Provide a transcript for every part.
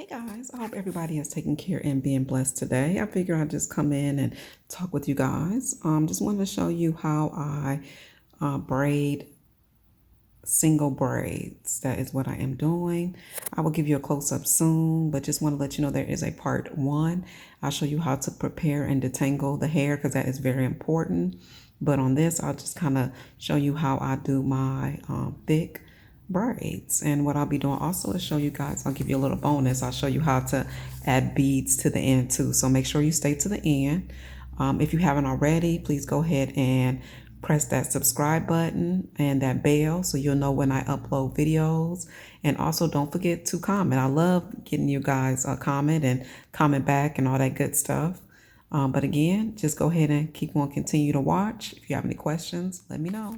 Hey guys, I hope everybody is taking care and being blessed today. I figure I'd just come in and talk with you guys. Just wanted to show you how I braid single braids. That is what I am doing. I will give you a close-up soon, but just want to let you know there is a part 1. I'll show you how to prepare and detangle the hair because that is very important. But on this, I'll just kind of show you how I do my thick braids. And what I'll be doing also is show you guys, I'll give you a little bonus. I'll show you how to add beads to the end too. So make sure you stay to the end. If you haven't already, please go ahead and press that subscribe button and that bell so you'll know when I upload videos. And also don't forget to comment. I love getting you guys a comment and comment back and all that good stuff. But again, just go ahead and continue to watch. If you have any questions, let me know.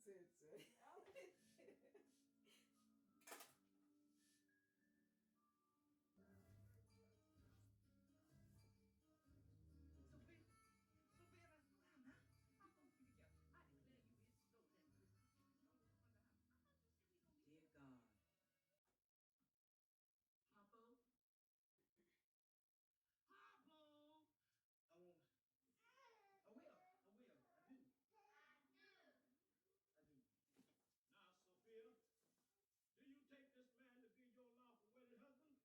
attention. Dear God. Papa? Pablo! I won't. I will. I will. I do. I do. Now, Sophia, do you take this man to be your lawful wedded husband,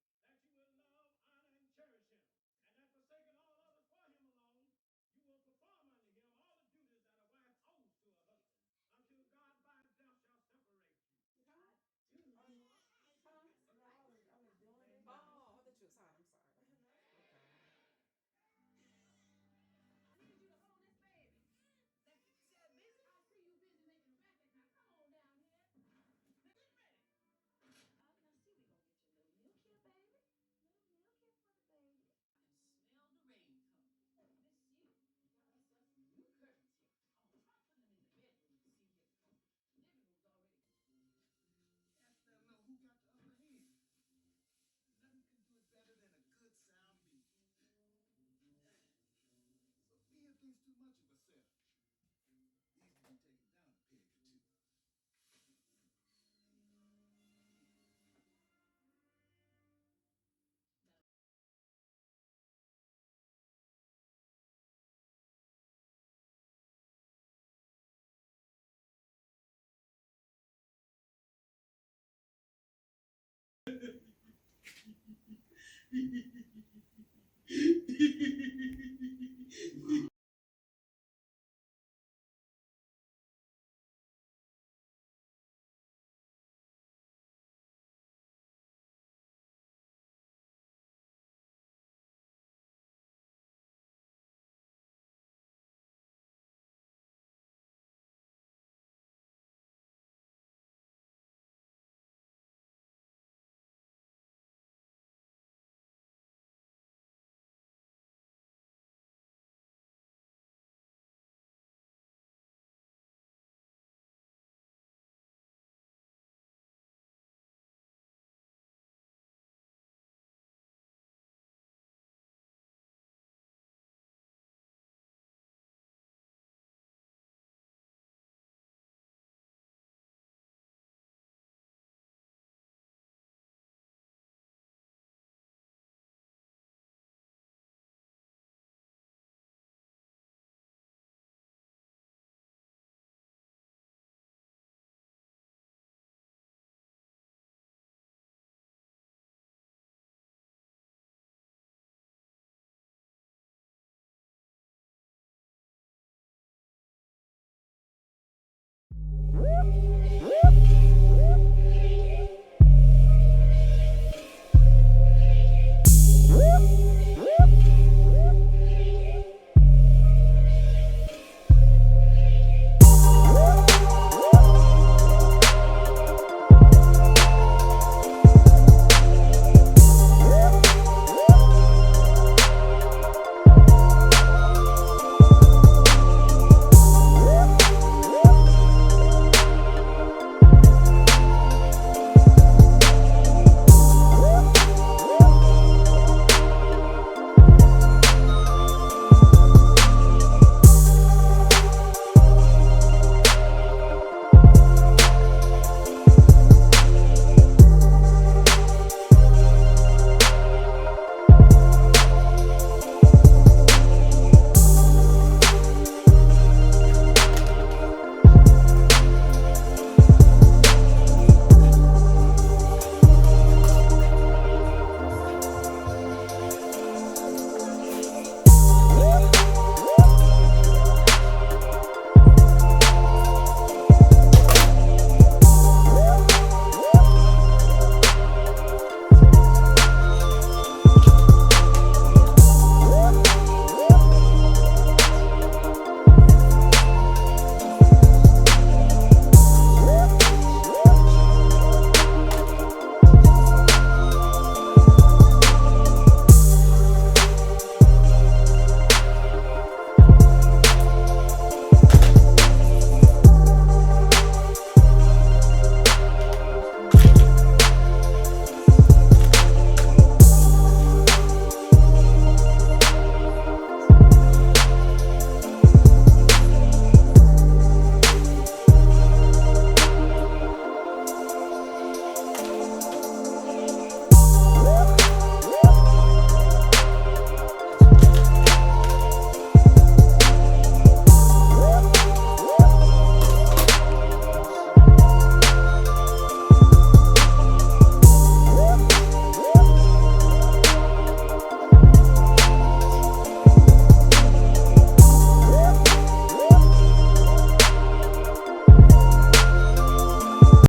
that you will love, honor, and cherish him, and that forsaking all others for him alone, you will perform unto him all the duties that a wife owes to a husband, until God by himself shall separate you? I do. Huh? No, I was doing it. Oh, I thought you was hot. I'm sorry. Okay. Need you to hold this baby. Now keep yourself busy. I see you busy making a racket. Now come on down here. Now get ready. Now see we gonna get you a little milk here, baby. Little milk here for the baby. I can smell the rain coming. Miss you. Got us some new curtains here. I'm gonna try putting them in the bedroom to see if they come. The living room's already. Ask them know who got the upper hand. Nothing can do it better than a good sound beat. Sophia thinks too much of herself. Needs to be taken down a peg or two.